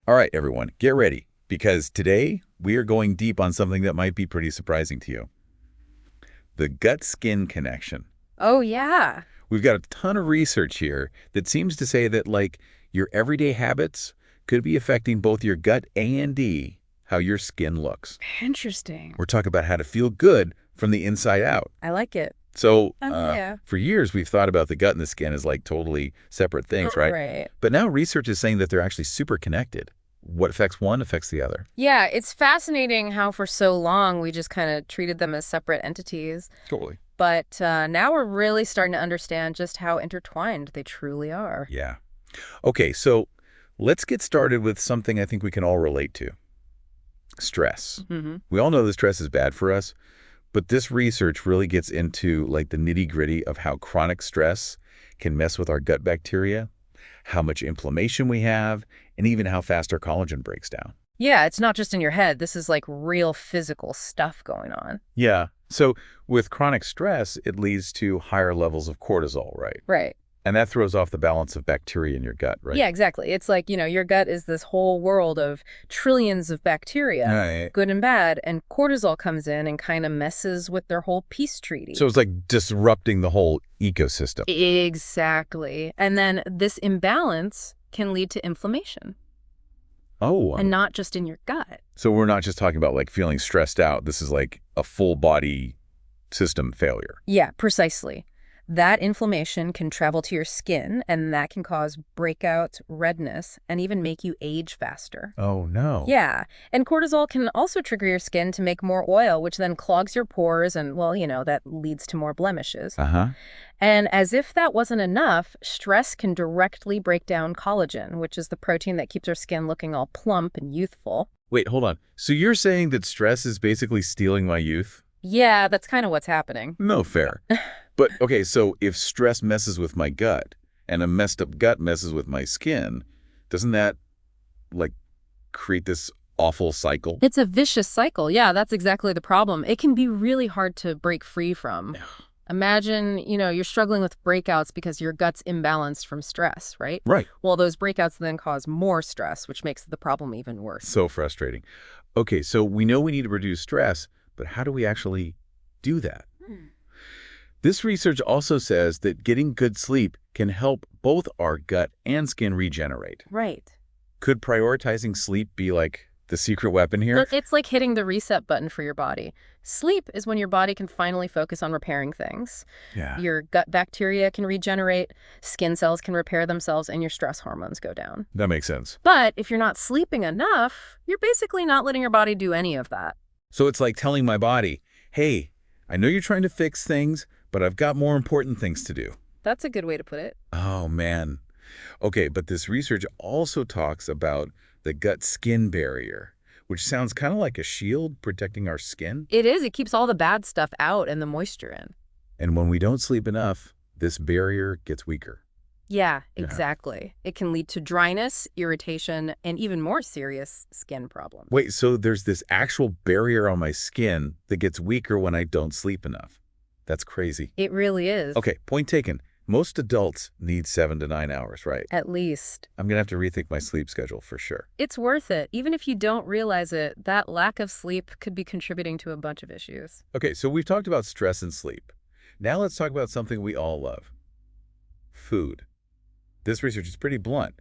All right, everyone, get ready, because today we are going deep on something that might be pretty surprising to you. The gut-skin connection. Oh, yeah. We've got a ton of research here that seems to say that, like, your everyday habits could be affecting both your gut and how your skin looks. Interesting. We're talking about how to feel good from the inside out. I like it. So, Yeah. for years, we've thought about the gut and the skin as, like, totally separate things, right? Right. But now research is saying that they're actually super connected. What affects one affects the other. Yeah, it's fascinating how for so long we just kind of treated them as separate entities. Totally. But now we're really starting to understand just how intertwined they truly are. Yeah. Okay, so let's get started with something I think we can all relate to. Stress. Mm-hmm. We all know that stress is bad for us, but this research really gets into like the nitty-gritty of how chronic stress can mess with our gut bacteria, how much inflammation we have, and even how fast our collagen breaks down. Yeah, it's not just in your head. This is like real physical stuff going on. Yeah. So with chronic stress, it leads to higher levels of cortisol, right? Right. And that throws off the balance of bacteria in your gut, right? Yeah, exactly. It's like, your gut is this whole world of trillions of bacteria, Right. good and bad, and cortisol comes in and kind of messes with their whole peace treaty. So it's like disrupting the whole ecosystem. Exactly. And then this imbalance can lead to inflammation. Oh. And not just in your gut. So we're not just talking about like feeling stressed out. This is like a full body system failure. Yeah, precisely. That inflammation can travel to your skin, and that can cause breakouts, redness, and even make you age faster. Oh, no. Yeah, and cortisol can also trigger your skin to make more oil, which then clogs your pores, and, well, that leads to more blemishes. Uh-huh. And as if that wasn't enough, stress can directly break down collagen, which is the protein that keeps our skin looking all plump and youthful. Wait, hold on. So you're saying that stress is basically stealing my youth? Yeah, that's kind of what's happening. No fair. But, okay, so if stress messes with my gut and a messed up gut messes with my skin, doesn't that, like, create this awful cycle? It's a vicious cycle. Yeah, that's exactly the problem. It can be really hard to break free from. Imagine, you're struggling with breakouts because your gut's imbalanced from stress, right? Right. Well, those breakouts then cause more stress, which makes the problem even worse. So frustrating. Okay, so we know we need to reduce stress, but how do we actually do that? This research also says that getting good sleep can help both our gut and skin regenerate. Right. Could prioritizing sleep be like the secret weapon here? It's like hitting the reset button for your body. Sleep is when your body can finally focus on repairing things. Yeah. Your gut bacteria can regenerate, skin cells can repair themselves, and your stress hormones go down. That makes sense. But if you're not sleeping enough, you're basically not letting your body do any of that. So it's like telling my body, hey, I know you're trying to fix things, but I've got more important things to do. That's a good way to put it. Oh, man. Okay, but this research also talks about the gut-skin barrier, which sounds kind of like a shield protecting our skin. It is. It keeps all the bad stuff out and the moisture in. And when we don't sleep enough, this barrier gets weaker. Yeah, exactly. It can lead to dryness, irritation, and even more serious skin problems. Wait, so there's this actual barrier on my skin that gets weaker when I don't sleep enough. That's crazy. It really is. Okay, point taken. Most adults need 7 to 9 hours, right? At least. I'm going to have to rethink my sleep schedule for sure. It's worth it. Even if you don't realize it, that lack of sleep could be contributing to a bunch of issues. Okay, so we've talked about stress and sleep. Now let's talk about something we all love. Food. This research is pretty blunt.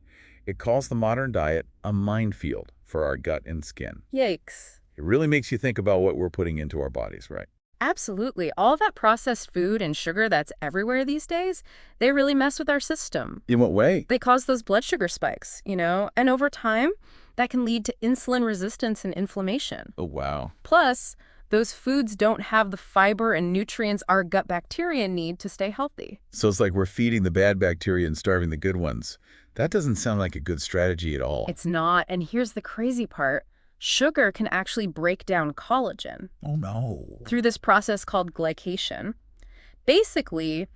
It calls the modern diet a minefield for our gut and skin. Yikes. It really makes you think about what we're putting into our bodies, right? Absolutely. All that processed food and sugar that's everywhere these days, they really mess with our system. In what way? They cause those blood sugar spikes, and over time, that can lead to insulin resistance and inflammation. Oh, wow. Plus, those foods don't have the fiber and nutrients our gut bacteria need to stay healthy. So it's like we're feeding the bad bacteria and starving the good ones. That doesn't sound like a good strategy at all. It's not. And here's the crazy part. Sugar can actually break down collagen. Oh, no. Through this process called glycation. Basically,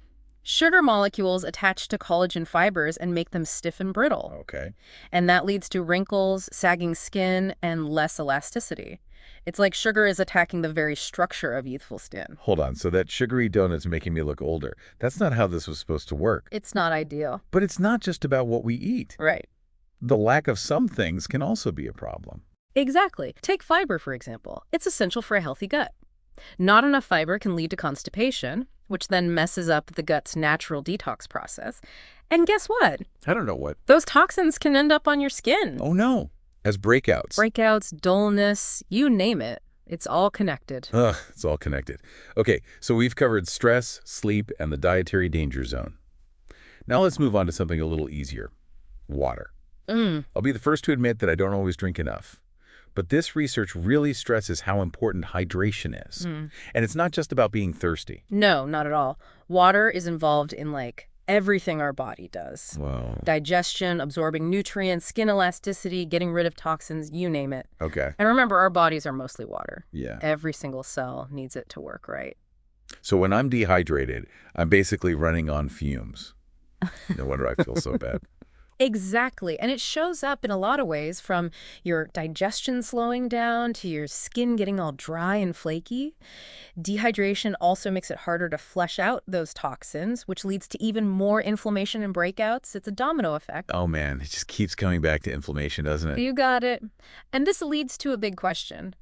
sugar molecules attach to collagen fibers and make them stiff and brittle. Okay. And that leads to wrinkles, sagging skin, and less elasticity. It's like sugar is attacking the very structure of youthful skin. Hold on. So that sugary donut's making me look older. That's not how this was supposed to work. It's not ideal. But it's not just about what we eat. Right. the lack of some things can also be a problem. Exactly. Take fiber, for example. It's essential for a healthy gut. Not enough fiber can lead to constipation, which then messes up the gut's natural detox process. And guess what? I don't know what. Those toxins can end up on your skin. Oh, no. As breakouts. Breakouts, dullness, you name it. It's all connected. Ugh, it's all connected. Okay, so we've covered stress, sleep, and the dietary danger zone. Now let's move on to something a little easier. Water. I'll be the first to admit that I don't always drink enough. But this research really stresses how important hydration is. And it's not just about being thirsty. No, not at all. Water is involved in, everything our body does. Wow. Digestion, absorbing nutrients, skin elasticity, getting rid of toxins, you name it. Okay. And remember, our bodies are mostly water. Yeah. Every single cell needs it to work right. So when I'm dehydrated, I'm basically running on fumes. No wonder I feel so bad. Exactly. And it shows up in a lot of ways, from your digestion slowing down to your skin getting all dry and flaky. Dehydration also makes it harder to flush out those toxins, which leads to even more inflammation and breakouts. It's a domino effect. Oh, man, it just keeps coming back to inflammation, doesn't it? You got it. And this leads to a big question.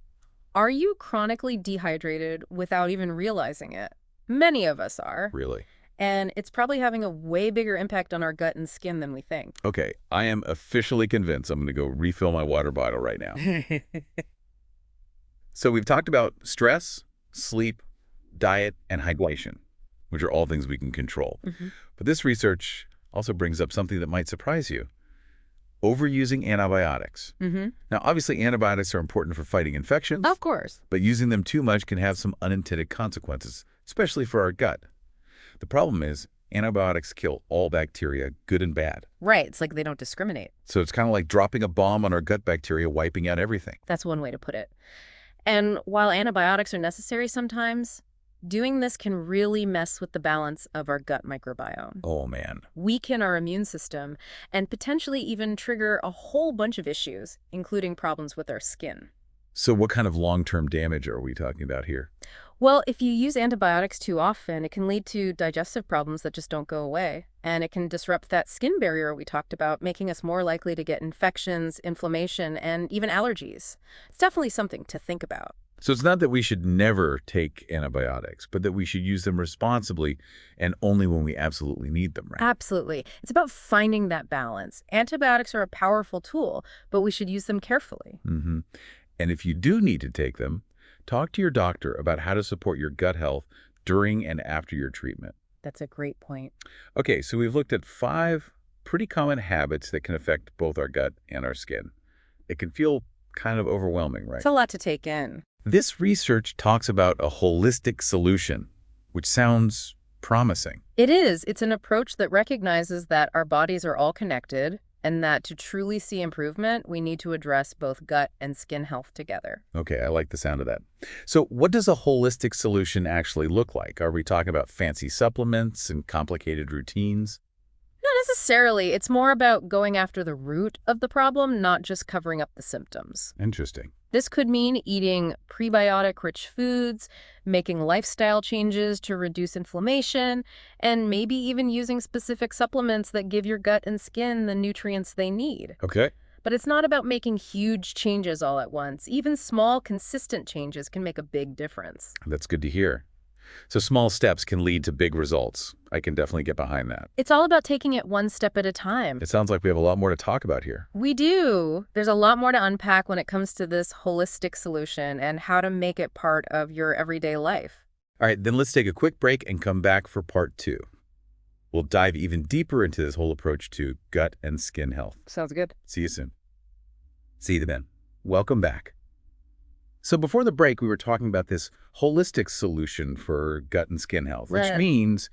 Are you chronically dehydrated without even realizing it? Many of us are. Really? And it's probably having a way bigger impact on our gut and skin than we think. Okay, I am officially convinced I'm going to go refill my water bottle right now. So we've talked about stress, sleep, diet, and hydration, which are all things we can control. But this research also brings up something that might surprise you. Overusing antibiotics. Now, obviously, antibiotics are important for fighting infections. Of course. But using them too much can have some unintended consequences, especially for our gut. The problem is antibiotics kill all bacteria, good and bad. Right. It's like they don't discriminate. So it's kind of like dropping a bomb on our gut bacteria, wiping out everything. That's one way to put it. And while antibiotics are necessary sometimes, doing this can really mess with the balance of our gut microbiome. Oh, man. Weaken our immune system, and potentially even trigger a whole bunch of issues, including problems with our skin. So what kind of long-term damage are we talking about here? Well, if you use antibiotics too often, it can lead to digestive problems that just don't go away. And it can disrupt that skin barrier we talked about, making us more likely to get infections, inflammation, and even allergies. It's definitely something to think about. So it's not that we should never take antibiotics, but that we should use them responsibly and only when we absolutely need them, right? Absolutely. It's about finding that balance. Antibiotics are a powerful tool, but we should use them carefully. And if you do need to take them, talk to your doctor about how to support your gut health during and after your treatment. That's a great point. Okay, so we've looked at 5 pretty common habits that can affect both our gut and our skin. It can feel kind of overwhelming, right? It's a lot to take in. This research talks about a holistic solution, which sounds promising. It is. It's an approach that recognizes that our bodies are all connected, and that to truly see improvement, we need to address both gut and skin health together. Okay, I like the sound of that. So what does a holistic solution actually look like? Are we talking about fancy supplements and complicated routines? Not necessarily. It's more about going after the root of the problem, not just covering up the symptoms. Interesting. This could mean eating prebiotic-rich foods, making lifestyle changes to reduce inflammation, and maybe even using specific supplements that give your gut and skin the nutrients they need. Okay. But it's not about making huge changes all at once. Even small, consistent changes can make a big difference. That's good to hear. So small steps can lead to big results. I can definitely get behind that. It's all about taking it one step at a time. It sounds like we have a lot more to talk about here. We do. There's a lot more to unpack when it comes to this holistic solution and how to make it part of your everyday life. All right, then let's take a quick break and come back for part 2. We'll dive even deeper into this whole approach to gut and skin health. Sounds good. See you soon. See you then. Welcome back. So before the break, we were talking about this holistic solution for gut and skin health, which means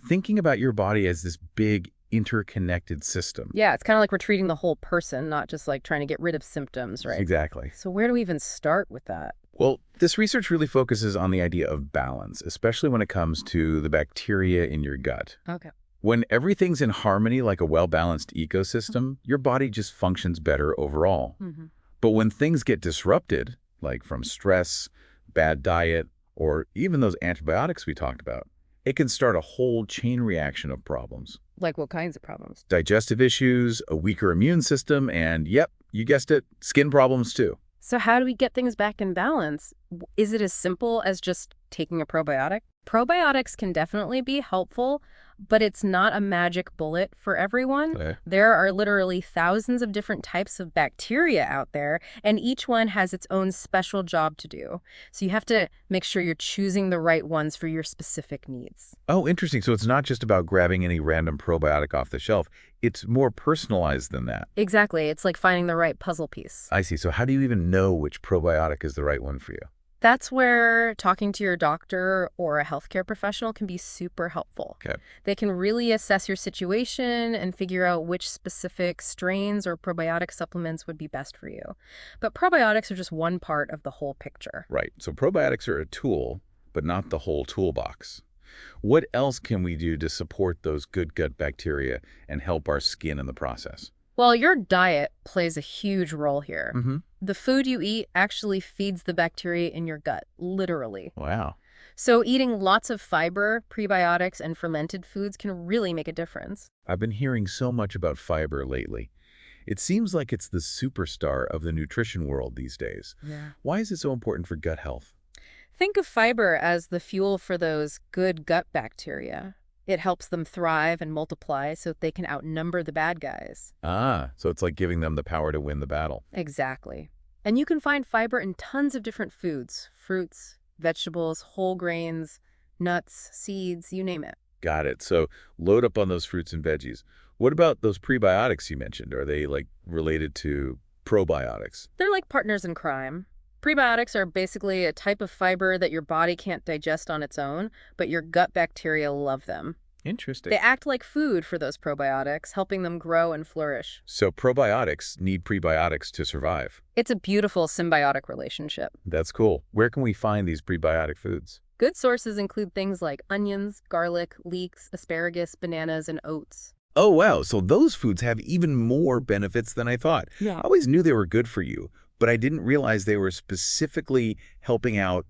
thinking about your body as this big interconnected system. Yeah, it's kind of like we're treating the whole person, not just trying to get rid of symptoms, right? Exactly. So where do we even start with that? Well, this research really focuses on the idea of balance, especially when it comes to the bacteria in your gut. Okay. When everything's in harmony, like a well-balanced ecosystem, your body just functions better overall. But when things get disrupted, like from stress, bad diet, or even those antibiotics we talked about, It can start a whole chain reaction of problems. Like what kinds of problems? Digestive issues, a weaker immune system, and yep, you guessed it, skin problems too. So how do we get things back in balance? Is it as simple as just taking a probiotic? Probiotics can definitely be helpful, but it's not a magic bullet for everyone. Okay. There are literally thousands of different types of bacteria out there, and each one has its own special job to do. So you have to make sure you're choosing the right ones for your specific needs. Oh, interesting. So it's not just about grabbing any random probiotic off the shelf. It's more personalized than that. Exactly. It's like finding the right puzzle piece. I see. So how do you even know which probiotic is the right one for you? That's where talking to your doctor or a healthcare professional can be super helpful. Okay. They can really assess your situation and figure out which specific strains or probiotic supplements would be best for you. But probiotics are just one part of the whole picture. Right. So probiotics are a tool, but not the whole toolbox. What else can we do to support those good gut bacteria and help our skin in the process? Well, your diet plays a huge role here. Mm-hmm. The food you eat actually feeds the bacteria in your gut, literally. Wow. So eating lots of fiber, prebiotics, and fermented foods can really make a difference. I've been hearing so much about fiber lately. It seems like it's the superstar of the nutrition world these days. Yeah. Why is it so important for gut health? Think of fiber as the fuel for those good gut bacteria. It helps them thrive and multiply so they can outnumber the bad guys. Ah, so it's like giving them the power to win the battle. Exactly. And you can find fiber in tons of different foods, fruits, vegetables, whole grains, nuts, seeds, you name it. Got it. So load up on those fruits and veggies. What about those prebiotics you mentioned? Are they like related to probiotics? They're like partners in crime. Prebiotics are basically a type of fiber that your body can't digest on its own, but your gut bacteria love them. Interesting. They act like food for those probiotics, helping them grow and flourish. So probiotics need prebiotics to survive. It's a beautiful symbiotic relationship. That's cool. Where can we find these prebiotic foods? Good sources include things like onions, garlic, leeks, asparagus, bananas, and oats. Oh, wow. So those foods have even more benefits than I thought. Yeah. I always knew they were good for you, but I didn't realize they were specifically helping out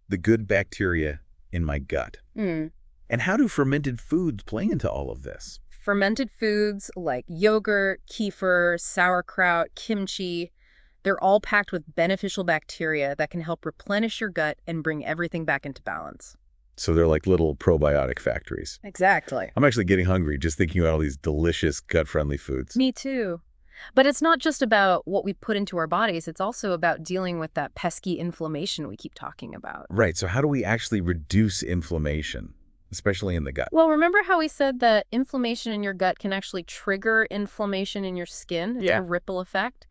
the good bacteria in my gut. And how do fermented foods play into all of this? Fermented foods like yogurt, kefir, sauerkraut, kimchi, they're all packed with beneficial bacteria that can help replenish your gut and bring everything back into balance. So they're like little probiotic factories. Exactly. I'm actually getting hungry just thinking about all these delicious gut-friendly foods. Me too. But it's not just about what we put into our bodies. It's also about dealing with that pesky inflammation we keep talking about. Right. So how do we actually reduce inflammation, especially in the gut? Well, remember how we said that inflammation in your gut can actually trigger inflammation in your skin? It's Yeah. a ripple effect.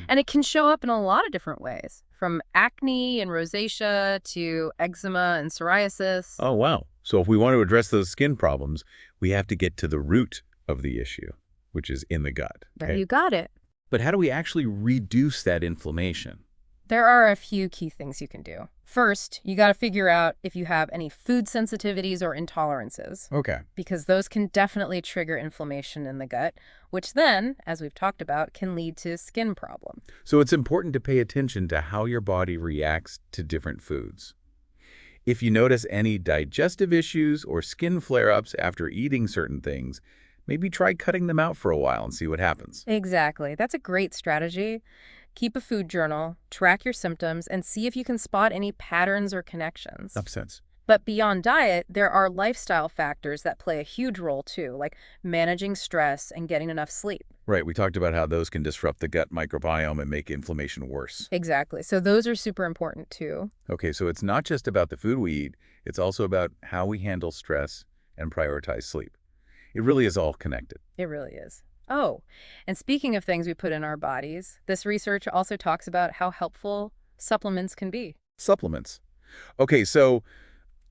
And it can show up in a lot of different ways, from acne and rosacea to eczema and psoriasis. Oh, wow. So if we want to address those skin problems, we have to get to the root of the issue, which is in the gut. There you got it. But how do we actually reduce that inflammation? There are a few key things you can do. First, you got to figure out if you have any food sensitivities or intolerances, Okay. because those can definitely trigger inflammation in the gut, which then, as we've talked about, can lead to skin problems. So it's important to pay attention to how your body reacts to different foods. If you notice any digestive issues or skin flare-ups after eating certain things, maybe try cutting them out for a while and see what happens. Exactly. That's a great strategy. Keep a food journal, track your symptoms, and see if you can spot any patterns or connections. Makes sense. But beyond diet, there are lifestyle factors that play a huge role too, like managing stress and getting enough sleep. Right, we talked about how those can disrupt the gut microbiome and make inflammation worse. Exactly. So those are super important too. Okay, so it's not just about the food we eat, it's also about how we handle stress and prioritize sleep. It really is all connected. It really is. Oh, and speaking of things we put in our bodies, this research also talks about how helpful supplements can be. Supplements. Okay, so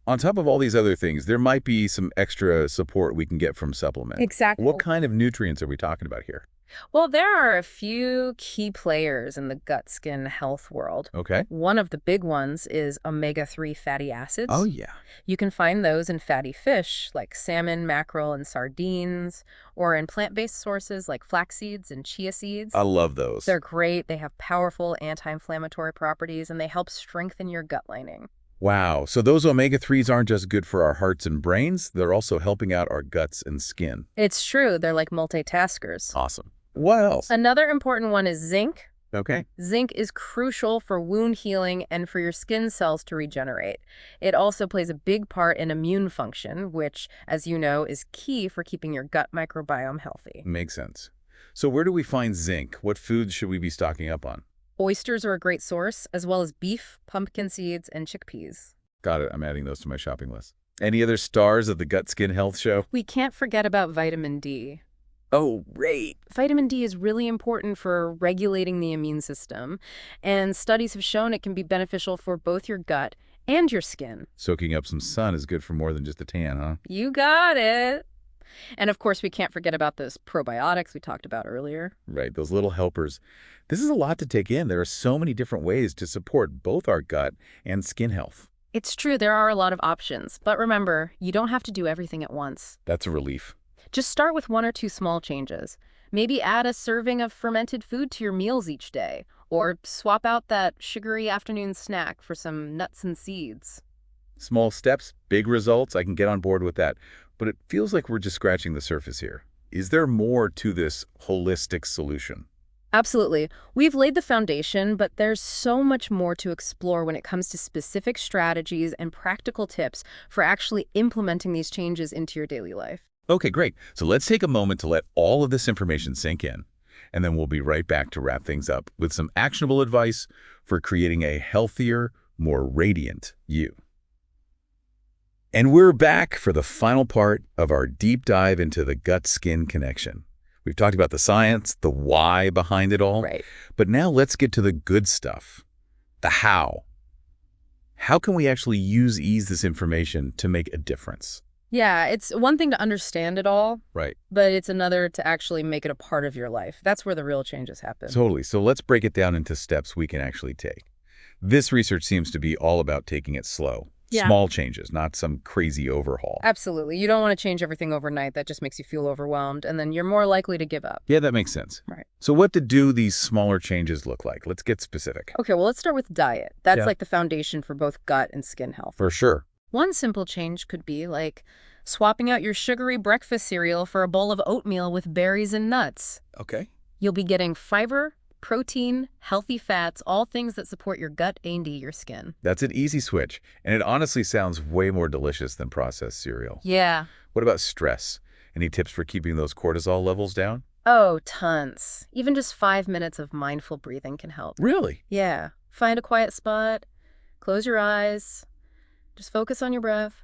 on top of all these other things, there might be some extra support we can get from supplements. Exactly. What kind of nutrients are we talking about here? Well, there are a few key players in the gut-skin health world. Okay. One of the big ones is omega-3 fatty acids. Oh, yeah. You can find those in fatty fish like salmon, mackerel, and sardines, or in plant-based sources like flax seeds and chia seeds. I love those. They're great. They have powerful anti-inflammatory properties, and they help strengthen your gut lining. Wow, so those omega-3s aren't just good for our hearts and brains, they're also helping out our guts and skin. It's true, they're like multitaskers. Awesome. What else? Another important one is zinc. Okay. Zinc is crucial for wound healing and for your skin cells to regenerate. It also plays a big part in immune function, which, as you know, is key for keeping your gut microbiome healthy. Makes sense. So where do we find zinc? What foods should we be stocking up on? Oysters are a great source, as well as beef, pumpkin seeds, and chickpeas. Got it. I'm adding those to my shopping list. Any other stars of the Gut Skin Health Show? We can't forget about vitamin D. Oh, great. Vitamin D is really important for regulating the immune system, and studies have shown it can be beneficial for both your gut and your skin. Soaking up some sun is good for more than just a tan, huh? You got it. And of course, we can't forget about those probiotics we talked about earlier. Right, those little helpers. This is a lot to take in. There are so many different ways to support both our gut and skin health. It's true, there are a lot of options, but remember, you don't have to do everything at once. That's a relief. Just start with 1 or 2 small changes. Maybe add a serving of fermented food to your meals each day, or swap out that sugary afternoon snack for some nuts and seeds. Small steps, big results. I can get on board with that. But it feels like we're just scratching the surface here. Is there more to this holistic solution? Absolutely. We've laid the foundation, but there's so much more to explore when it comes to specific strategies and practical tips for actually implementing these changes into your daily life. Okay, great. So let's take a moment to let all of this information sink in, and then we'll be right back to wrap things up with some actionable advice for creating a healthier, more radiant you. And we're back for the final part of our deep dive into the gut-skin connection. We've talked about the science, the why behind it all. Right. But now let's get to the good stuff, the how. How can we actually use this information to make a difference? Yeah, it's one thing to understand it all, Right. but it's another to actually make it a part of your life. That's where the real changes happen. Totally. So let's break it down into steps we can actually take. This research seems to be all about taking it slow. Yeah. Small changes, not some crazy overhaul. Absolutely. You don't want to change everything overnight. That just makes you feel overwhelmed, and then you're more likely to give up. Yeah, that makes sense. Right. So what do these smaller changes look like? Let's get specific. Okay, well, let's start with diet. That's Yeah. like the foundation for both gut and skin health. For sure. One simple change could be like swapping out your sugary breakfast cereal for a bowl of oatmeal with berries and nuts. Okay. You'll be getting fiber, protein, healthy fats, all things that support your gut and your skin. That's an easy switch, and it honestly sounds way more delicious than processed cereal. Yeah. What about stress? Any tips for keeping those cortisol levels down? Oh, tons. Even just 5 minutes of mindful breathing can help. Really? Yeah. Find a quiet spot, close your eyes, just focus on your breath.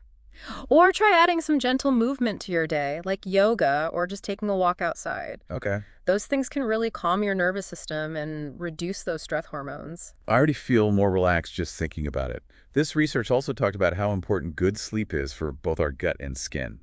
Or try adding some gentle movement to your day, like yoga or just taking a walk outside. Okay. Those things can really calm your nervous system and reduce those stress hormones. I already feel more relaxed just thinking about it. This research also talked about how important good sleep is for both our gut and skin.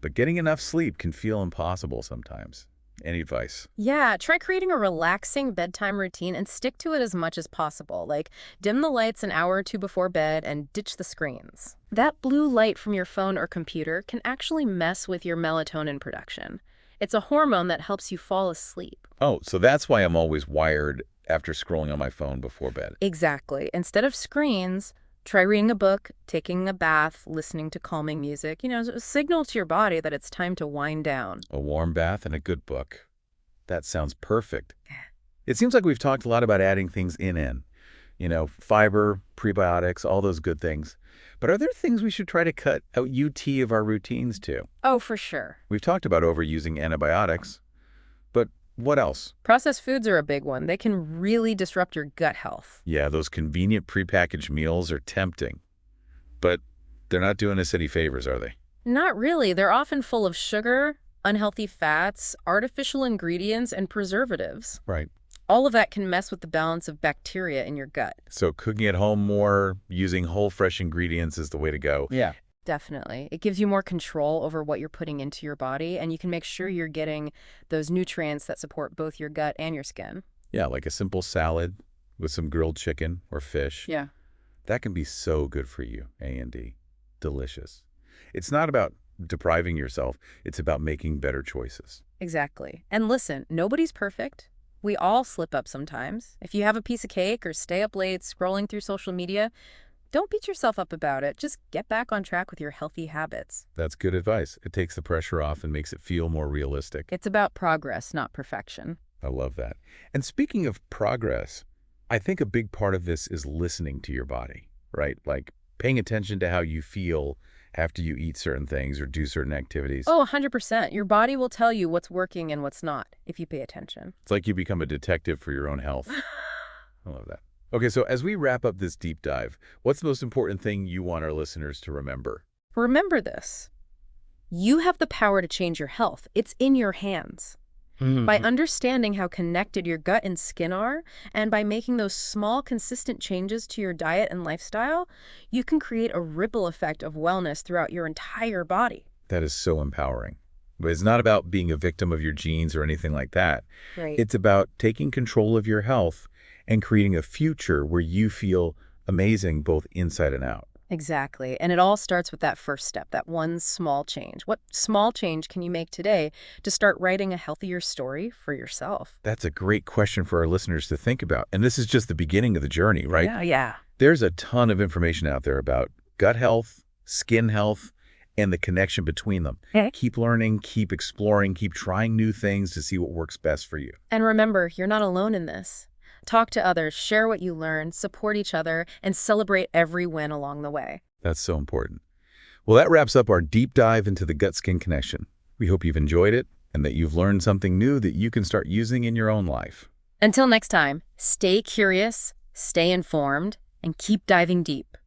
But getting enough sleep can feel impossible sometimes. Any advice? Yeah, try creating a relaxing bedtime routine and stick to it as much as possible. Like dim the lights an hour or 2 before bed and ditch the screens. That blue light from your phone or computer can actually mess with your melatonin production. It's a hormone that helps you fall asleep. Oh, so that's why I'm always wired after scrolling on my phone before bed. Exactly. Instead of screens, try reading a book, taking a bath, listening to calming music. Signal to your body that it's time to wind down. A warm bath and a good book. That sounds perfect. It seems like we've talked a lot about adding things in. Fiber, prebiotics, all those good things. But are there things we should try to cut out of our routines too? Oh, for sure. We've talked about overusing antibiotics, but what else? Processed foods are a big one. They can really disrupt your gut health. Yeah, those convenient prepackaged meals are tempting, but they're not doing us any favors, are they? Not really. They're often full of sugar, unhealthy fats, artificial ingredients, and preservatives. Right. All of that can mess with the balance of bacteria in your gut. So cooking at home more, using whole fresh ingredients is the way to go. Yeah. Definitely. It gives you more control over what you're putting into your body, and you can make sure you're getting those nutrients that support both your gut and your skin. Yeah, like a simple salad with some grilled chicken or fish. Yeah. That can be so good for you, A&D. Delicious. It's not about depriving yourself. It's about making better choices. Exactly. And listen, nobody's perfect. We all slip up sometimes. If you have a piece of cake or stay up late scrolling through social media, Don't beat yourself up about it. Just get back on track with your healthy habits. That's good advice. It takes the pressure off and makes it feel more realistic. It's about progress, not perfection. I love that. And speaking of progress, I think a big part of this is listening to your body, right? Like paying attention to how you feel after you eat certain things or do certain activities. Oh, 100%. Your body will tell you what's working and what's not if you pay attention. It's like you become a detective for your own health. I love that. Okay, so as we wrap up this deep dive, what's the most important thing you want our listeners to remember? Remember this. You have the power to change your health. It's in your hands. By understanding how connected your gut and skin are, and by making those small, consistent changes to your diet and lifestyle, you can create a ripple effect of wellness throughout your entire body. That is so empowering. But it's not about being a victim of your genes or anything like that. Right. It's about taking control of your health and creating a future where you feel amazing both inside and out. Exactly. And it all starts with that first step, that one small change. What small change can you make today to start writing a healthier story for yourself? That's a great question for our listeners to think about. And this is just the beginning of the journey, right? Yeah. There's a ton of information out there about gut health, skin health, and the connection between them. Okay. Keep learning, keep exploring, keep trying new things to see what works best for you. And remember, you're not alone in this. Talk to others, share what you learn, support each other, and celebrate every win along the way. That's so important. Well, that wraps up our deep dive into the gut-skin connection. We hope you've enjoyed it and that you've learned something new that you can start using in your own life. Until next time, stay curious, stay informed, and keep diving deep.